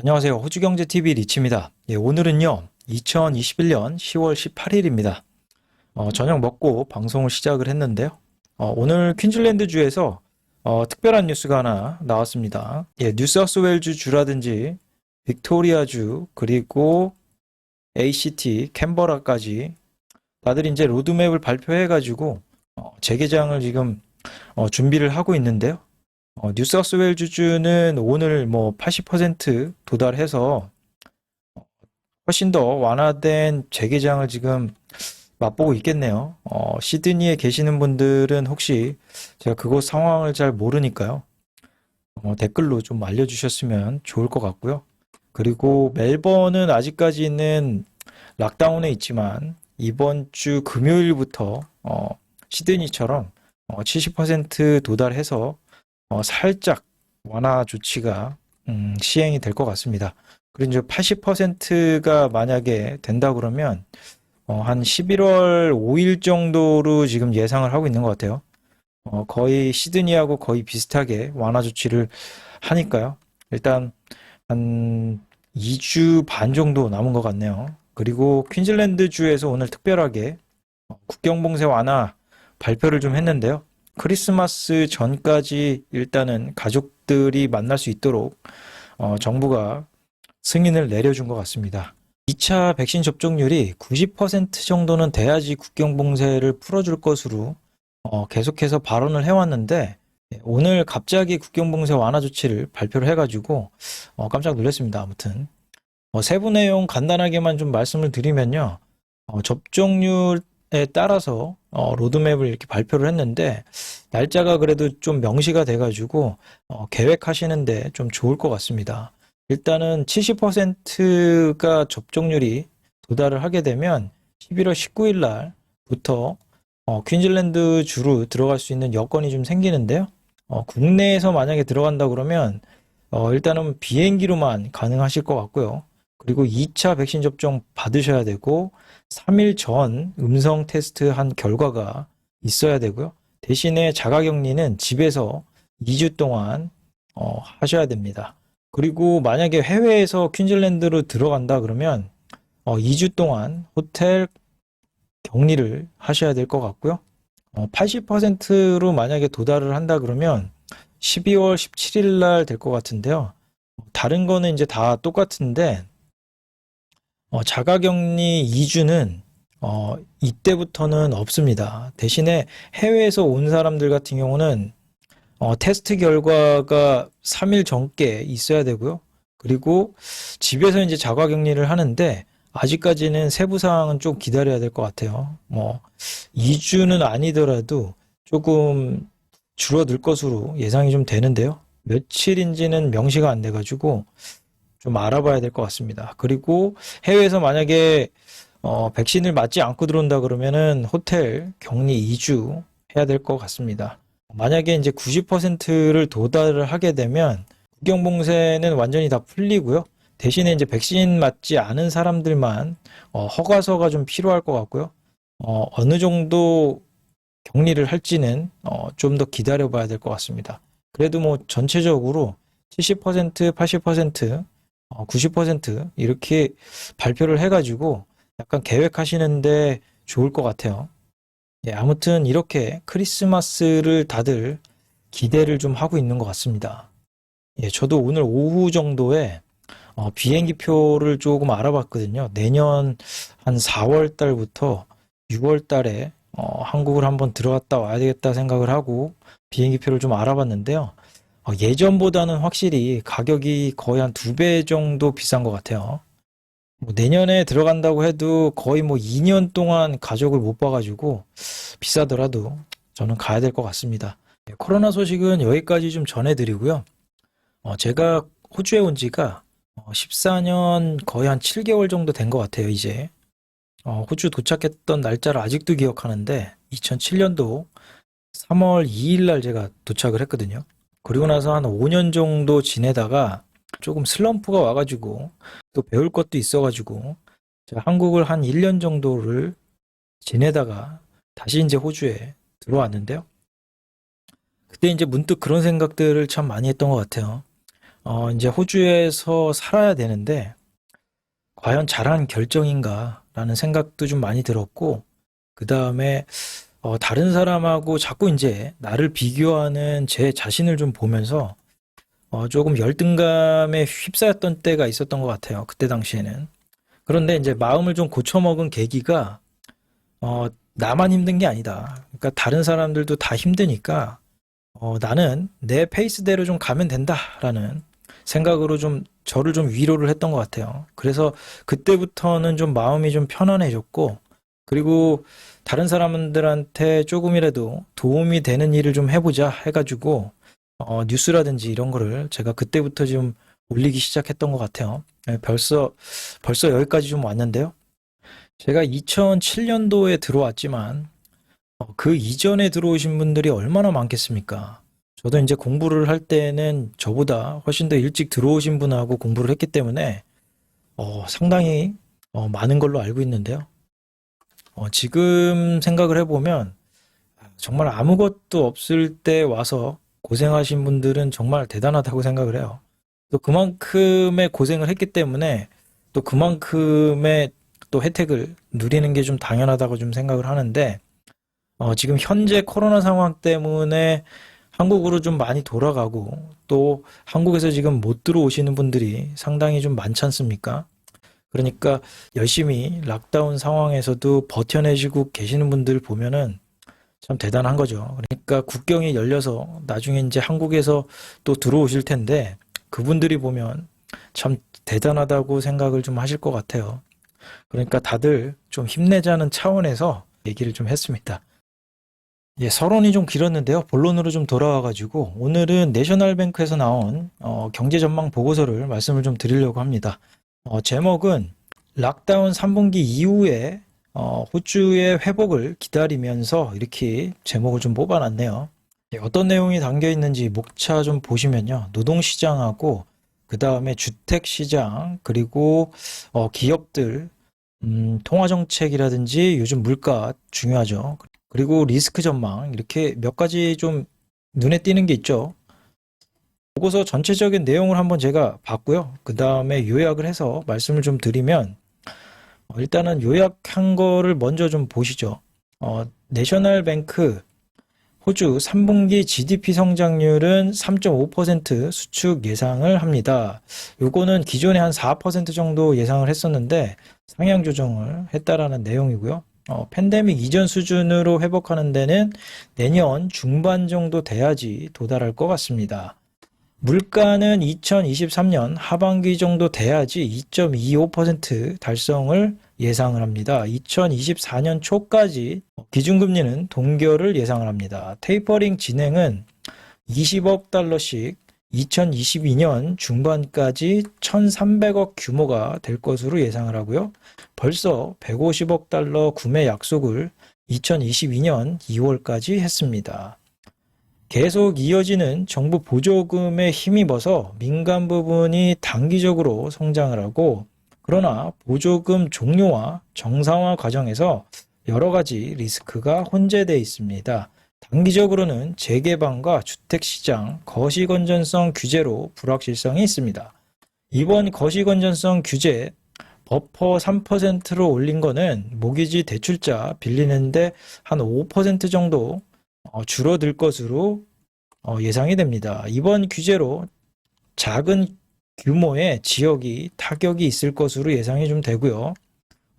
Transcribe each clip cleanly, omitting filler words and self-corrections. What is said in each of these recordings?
안녕하세요. 호주경제TV 리치입니다. 오늘은요, 2021년 10월 18일입니다. 저녁 먹고 방송을 시작을 했는데요. 오늘 퀸즐랜드주에서 특별한 뉴스가 하나 나왔습니다. 뉴사우스웨일즈 주라든지 빅토리아주 그리고 ACT, 캔버라까지 다들 이제 로드맵을 발표해가지고 재개장을 지금 준비를 하고 있는데요. 뉴사우스웨일즈주는 오늘 뭐 80% 도달해서 훨씬 더 완화된 재개장을 지금 맛보고 있겠네요. 시드니에 계시는 분들은 혹시 제가 그곳 상황을 잘 모르니까요. 댓글로 좀 알려주셨으면 좋을 것 같고요. 그리고 멜번은 아직까지는 락다운에 있지만 이번 주 금요일부터 시드니처럼 70% 도달해서 살짝 완화 조치가 시행이 될 것 같습니다. 그리고 이제 80%가 만약에 된다 그러면 한 11월 5일 정도로 지금 예상을 하고 있는 것 같아요. 거의 시드니하고 거의 비슷하게 완화 조치를 하니까요. 일단 한 2주 반 정도 남은 것 같네요. 그리고 퀸즐랜드 주에서 오늘 특별하게 국경 봉쇄 완화 발표를 좀 했는데요. 크리스마스 전까지 일단은 가족들이 만날 수 있도록 정부가 승인을 내려준 것 같습니다. 2차 백신 접종률이 90% 정도는 돼야지 국경 봉쇄를 풀어줄 것으로 계속해서 발언을 해왔는데 오늘 갑자기 국경 봉쇄 완화 조치를 발표를 해가지고 깜짝 놀랐습니다. 아무튼 세부 내용 간단하게만 좀 말씀을 드리면요. 접종률에 따라서 로드맵을 이렇게 발표를 했는데 날짜가 그래도 좀 명시가 돼가지고 계획하시는데 좀 좋을 것 같습니다. 일단은 70%가 접종률이 도달을 하게 되면 11월 19일 날부터 퀸즐랜드 주로 들어갈 수 있는 여건이 좀 생기는데요. 국내에서 만약에 들어간다 그러면 일단은 비행기로만 가능하실 것 같고요. 그리고 2차 백신 접종 받으셔야 되고 3일 전 음성 테스트 한 결과가 있어야 되고요. 대신에 자가격리는 집에서 2주 동안 하셔야 됩니다. 그리고 만약에 해외에서 퀸즐랜드로 들어간다 그러면 2주 동안 호텔 격리를 하셔야 될 것 같고요. 80%로 만약에 도달을 한다 그러면 12월 17일 날 될 것 같은데요. 다른 거는 이제 다 똑같은데 자가격리 2주는 이때부터는 없습니다. 대신에 해외에서 온 사람들 같은 경우는 테스트 결과가 3일 전께 있어야 되고요. 그리고 집에서 이제 자가격리를 하는데 아직까지는 세부 사항은 좀 기다려야 될 것 같아요. 뭐 2주는 아니더라도 조금 줄어들 것으로 예상이 좀 되는데요. 며칠인지는 명시가 안 돼가지고 좀 알아봐야 될 것 같습니다. 그리고 해외에서 만약에 백신을 맞지 않고 들어온다 그러면은 호텔 격리 2주 해야 될 것 같습니다. 만약에 이제 90%를 도달을 하게 되면 국경 봉쇄는 완전히 다 풀리고요. 대신에 이제 백신 맞지 않은 사람들만 허가서가 좀 필요할 것 같고요. 어느 정도 격리를 할지는 좀 더 기다려 봐야 될 것 같습니다. 그래도 뭐 전체적으로 70%, 80%, 90% 이렇게 발표를 해가지고 약간 계획하시는데 좋을 것 같아요. 아무튼 이렇게 크리스마스를 다들 기대를 좀 하고 있는 것 같습니다. 저도 오늘 오후 정도에 비행기 표를 조금 알아봤거든요. 내년 한 4월 달부터 6월 달에 한국을 한번 들어갔다 와야 되겠다 생각을 하고 비행기 표를 좀 알아봤는데요. 예전보다는 확실히 가격이 거의 한 2배 정도 비싼 것 같아요. 뭐 내년에 들어간다고 해도 거의 뭐 2년 동안 가족을 못 봐가지고 비싸더라도 저는 가야 될 것 같습니다. 코로나 소식은 여기까지 좀 전해드리고요. 제가 호주에 온 지가 14년 거의 한 7개월 정도 된 것 같아요, 이제. 호주 도착했던 날짜를 아직도 기억하는데 2007년도 3월 2일 날 제가 도착을 했거든요. 그리고 나서 한 5년 정도 지내다가 조금 슬럼프가 와가지고 또 배울 것도 있어가지고 제가 한국을 한 1년 정도를 지내다가 다시 이제 호주에 들어왔는데요. 그때 이제 문득 그런 생각들을 참 많이 했던 것 같아요. 이제 호주에서 살아야 되는데, 과연 잘한 결정인가라는 생각도 좀 많이 들었고, 그 다음에, 다른 사람하고 자꾸 이제 나를 비교하는 제 자신을 좀 보면서, 조금 열등감에 휩싸였던 때가 있었던 것 같아요. 그때 당시에는. 그런데 이제 마음을 좀 고쳐먹은 계기가, 나만 힘든 게 아니다. 그러니까 다른 사람들도 다 힘드니까, 나는 내 페이스대로 좀 가면 된다라는 생각으로 좀 저를 좀 위로를 했던 것 같아요. 그래서 그때부터는 좀 마음이 좀 편안해졌고, 그리고 다른 사람들한테 조금이라도 도움이 되는 일을 좀 해보자 해가지고, 뉴스라든지 이런 거를 제가 그때부터 좀 올리기 시작했던 것 같아요. 예, 벌써 여기까지 좀 왔는데요. 제가 2007년도에 들어왔지만, 그 이전에 들어오신 분들이 얼마나 많겠습니까? 저도 이제 공부를 할 때는 저보다 훨씬 더 일찍 들어오신 분하고 공부를 했기 때문에 상당히 많은 걸로 알고 있는데요. 지금 생각을 해보면 정말 아무것도 없을 때 와서 고생하신 분들은 정말 대단하다고 생각을 해요. 또 그만큼의 고생을 했기 때문에 또 그만큼의 또 혜택을 누리는 게 좀 당연하다고 좀 생각을 하는데 지금 현재 코로나 상황 때문에 한국으로 좀 많이 돌아가고 또 한국에서 지금 못 들어오시는 분들이 상당히 좀 많지 않습니까? 그러니까 열심히 락다운 상황에서도 버텨내시고 계시는 분들 보면은 참 대단한 거죠. 그러니까 국경이 열려서 나중에 이제 한국에서 또 들어오실 텐데 그분들이 보면 참 대단하다고 생각을 좀 하실 것 같아요. 그러니까 다들 좀 힘내자는 차원에서 얘기를 좀 했습니다. 예, 서론이 좀 길었는데요. 본론으로 좀 돌아와가지고 오늘은 내셔널뱅크에서 나온 경제 전망 보고서를 말씀을 좀 드리려고 합니다. 제목은 락다운 3분기 이후에 호주의 회복을 기다리면서 이렇게 제목을 좀 뽑아놨네요. 예, 어떤 내용이 담겨 있는지 목차 좀 보시면요. 노동시장하고 그 다음에 주택시장 그리고 기업들 통화정책이라든지 요즘 물가 중요하죠. 그리고 리스크 전망 이렇게 몇 가지 좀 눈에 띄는 게 있죠. 보고서 전체적인 내용을 한번 제가 봤고요. 그 다음에 요약을 해서 말씀을 좀 드리면 일단은 요약한 거를 먼저 좀 보시죠. 내셔널뱅크 호주 3분기 GDP 성장률은 3.5% 수축 예상을 합니다. 요거는 기존에 한 4% 정도 예상을 했었는데 상향 조정을 했다라는 내용이고요. 팬데믹 이전 수준으로 회복하는 데는 내년 중반 정도 돼야지 도달할 것 같습니다. 물가는 2023년 하반기 정도 돼야지 2.25% 달성을 예상을 합니다. 2024년 초까지 기준금리는 동결을 예상을 합니다. 테이퍼링 진행은 20억 달러씩 2022년 중반까지 1,300억 규모가 될 것으로 예상을 하고요. 벌써 150억 달러 구매 약속을 2022년 2월까지 했습니다. 계속 이어지는 정부 보조금에 힘입어서 민간 부분이 단기적으로 성장을 하고 그러나 보조금 종료와 정상화 과정에서 여러 가지 리스크가 혼재되어 있습니다. 단기적으로는 재개방과 주택시장, 거시건전성 규제로 불확실성이 있습니다. 이번 거시건전성 규제 버퍼 3%로 올린 거는 모기지 대출자 빌리는데 한 5% 정도 줄어들 것으로 예상이 됩니다. 이번 규제로 작은 규모의 지역이 타격이 있을 것으로 예상이 좀 되고요.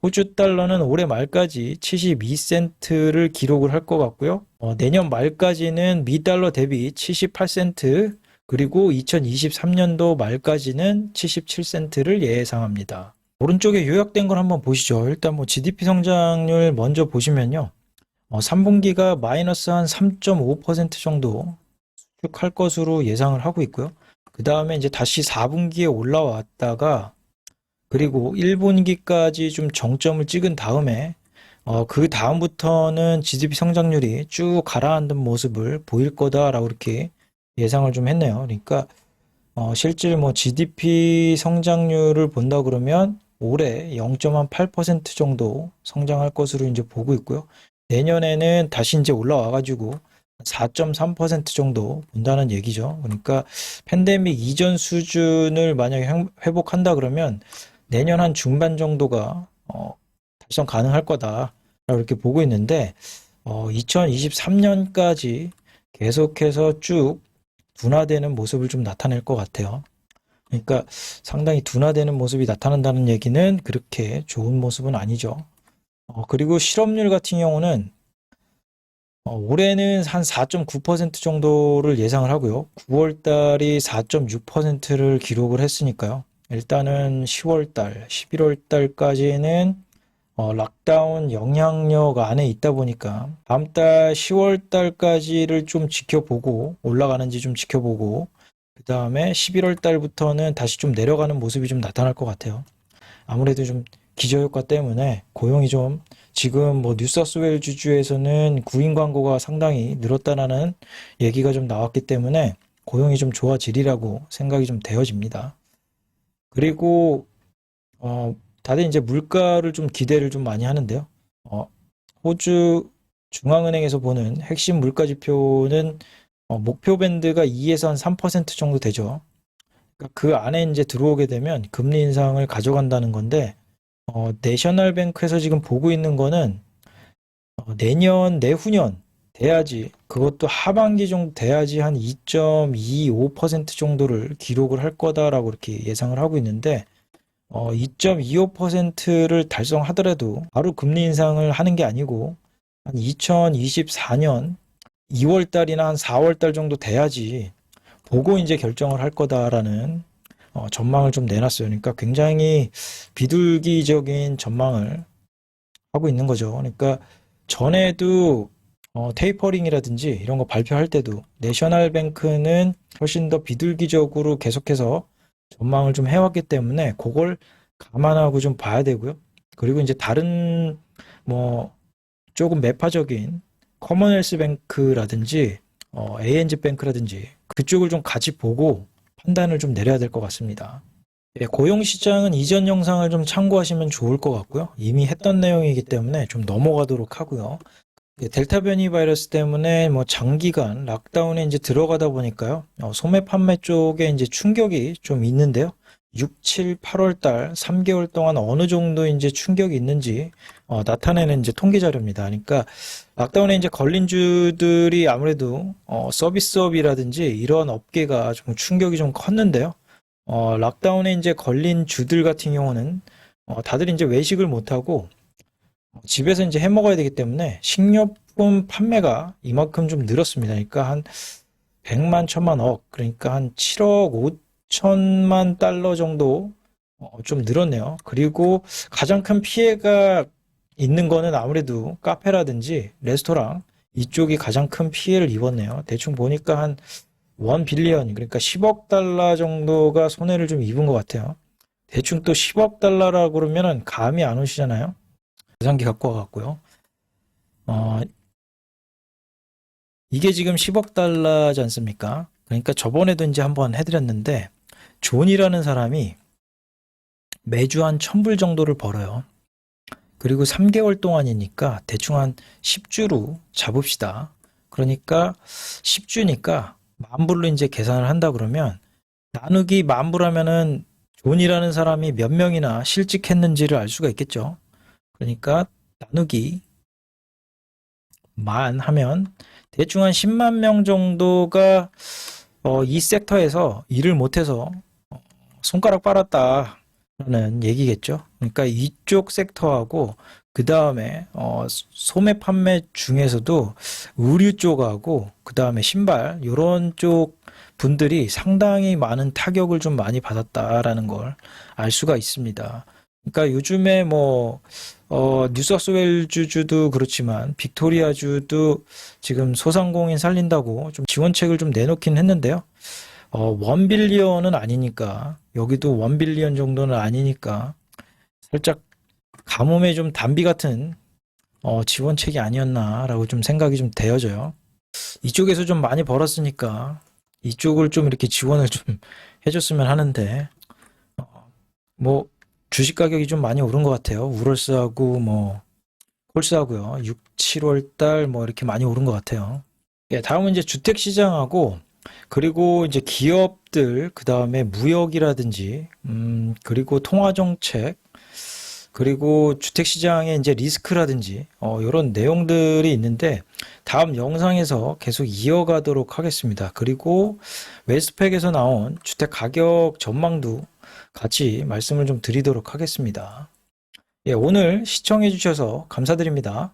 호주 달러는 올해 말까지 72센트를 기록을 할 것 같고요. 내년 말까지는 미 달러 대비 78센트 그리고 2023년도 말까지는 77센트를 예상합니다. 오른쪽에 요약된 걸 한번 보시죠. 일단 뭐 GDP 성장률 먼저 보시면요. 3분기가 마이너스 한 3.5% 정도 수축할 것으로 예상을 하고 있고요. 그 다음에 이제 다시 4분기에 올라왔다가 그리고 1분기까지 좀 정점을 찍은 다음에 그 다음부터는 GDP 성장률이 쭉 가라앉는 모습을 보일 거다라고 이렇게 예상을 좀 했네요. 그러니까 실질 뭐 GDP 성장률을 본다 그러면 올해 0.8% 정도 성장할 것으로 이제 보고 있고요. 내년에는 다시 이제 올라와 가지고 4.3% 정도 본다는 얘기죠. 그러니까 팬데믹 이전 수준을 만약에 회복한다 그러면 내년 한 중반 정도가 달성 가능할 거다. 이렇게 보고 있는데 2023년까지 계속해서 쭉 둔화되는 모습을 좀 나타낼 것 같아요. 그러니까 상당히 둔화되는 모습이 나타난다는 얘기는 그렇게 좋은 모습은 아니죠. 그리고 실업률 같은 경우는 올해는 한 4.9% 정도를 예상을 하고요. 9월 달이 4.6%를 기록을 했으니까요. 일단은 10월 달, 11월 달까지는 락다운 영향력 안에 있다 보니까 다음 달 10월 달까지를 좀 지켜보고 올라가는지 좀 지켜보고 그 다음에 11월 달부터는 다시 좀 내려가는 모습이 좀 나타날 것 같아요. 아무래도 좀 기저효과 때문에 고용이 좀 지금 뭐 뉴사우스웨일즈 주에서는 구인 광고가 상당히 늘었다라는 얘기가 좀 나왔기 때문에 고용이 좀 좋아지리라고 생각이 좀 되어집니다. 그리고 다들 이제 물가를 좀 기대를 좀 많이 하는데요. 어, 호주 중앙은행에서 보는 핵심 물가 지표는 목표 밴드가 2에서 한 3% 정도 되죠. 그러니까 그 안에 이제 들어오게 되면 금리 인상을 가져간다는 건데 내셔널뱅크에서 지금 보고 있는 거는 내년, 내후년 돼야지 그것도 하반기 정도 돼야지 한 2.25% 정도를 기록을 할 거다라고 이렇게 예상을 하고 있는데 2.25%를 달성하더라도 바로 금리 인상을 하는 게 아니고 한 2024년 2월 달이나 한 4월 달 정도 돼야지 보고 이제 결정을 할 거다라는 전망을 좀 내놨어요. 그러니까 굉장히 비둘기적인 전망을 하고 있는 거죠. 그러니까 전에도 테이퍼링이라든지 이런 거 발표할 때도 내셔널뱅크는 훨씬 더 비둘기적으로 계속해서 전망을 좀 해왔기 때문에 그걸 감안하고 좀 봐야 되고요. 그리고 이제 다른 뭐 조금 매파적인 커먼웰스 뱅크라든지 ANZ 뱅크라든지 그쪽을 좀 같이 보고 판단을 좀 내려야 될 것 같습니다. 예, 고용시장은 이전 영상을 좀 참고하시면 좋을 것 같고요. 이미 했던 내용이기 때문에 좀 넘어가도록 하고요. 예, 델타 변이 바이러스 때문에 뭐 장기간 락다운에 이제 들어가다 보니까요. 소매 판매 쪽에 이제 충격이 좀 있는데요. 6, 7, 8월 달 3개월 동안 어느 정도 이제 충격이 있는지 나타내는 이제 통계 자료입니다. 그러니까 락다운에 이제 걸린 주들이 아무래도 서비스업이라든지 이런 업계가 좀 충격이 좀 컸는데요. 락다운에 이제 걸린 주들 같은 경우는 다들 이제 외식을 못하고 집에서 이제 해 먹어야 되기 때문에 식료품 판매가 이만큼 좀 늘었습니다. 그러니까 한 100만, 1000만 억, 그러니까 한 7억 5천만 달러 정도 좀 늘었네요. 그리고 가장 큰 피해가 있는 거는 아무래도 카페라든지 레스토랑 이쪽이 가장 큰 피해를 입었네요. 대충 보니까 한 1 빌리언, 그러니까 10억 달러 정도가 손해를 좀 입은 것 같아요. 대충 또 10억 달러라고 그러면은 감이 안 오시잖아요. 계산기 갖고 와갖고요. 어, 이게 지금 10억 달러지 않습니까? 그러니까 저번에도 이제 한번 해드렸는데, 존이라는 사람이 매주 한 1000불 정도를 벌어요. 그리고 3개월 동안이니까 대충 한 10주로 잡읍시다. 그러니까 10주니까 10,000불로 이제 계산을 한다 그러면 나누기 10,000불 하면은 존이라는 사람이 몇 명이나 실직했는지를 알 수가 있겠죠. 그러니까 나누기 만 하면 대충 한 10만 명 정도가 이 섹터에서 일을 못해서 손가락 빨았다라는 얘기겠죠. 그러니까 이쪽 섹터하고 그 다음에 소매 판매 중에서도 의류 쪽하고 그 다음에 신발 이런 쪽 분들이 상당히 많은 타격을 좀 많이 받았다라는 걸 알 수가 있습니다. 그러니까 요즘에 뭐 뉴사우스웨일즈주도 그렇지만 빅토리아주도 지금 소상공인 살린다고 좀 지원책을 좀 내놓긴 했는데요. 1 빌리언은 아니니까 여기도 1 빌리언 정도는 아니니까 살짝 가뭄에 좀 단비 같은 지원책이 아니었나라고 좀 생각이 좀 되어져요. 이쪽에서 좀 많이 벌었으니까 이쪽을 좀 이렇게 지원을 좀 해줬으면 하는데 뭐 주식 가격이 좀 많이 오른 것 같아요. 우럴스하고 뭐 콜스하고요. 6, 7월 달 뭐 이렇게 많이 오른 것 같아요. 예, 다음은 이제 주택 시장하고 그리고 이제 기업들, 그다음에 무역이라든지 그리고 통화 정책, 그리고 주택 시장의 이제 리스크라든지 이런 내용들이 있는데 다음 영상에서 계속 이어가도록 하겠습니다. 그리고 웨스트팩에서 나온 주택 가격 전망도 같이 말씀을 좀 드리도록 하겠습니다. 예, 오늘 시청해 주셔서 감사드립니다.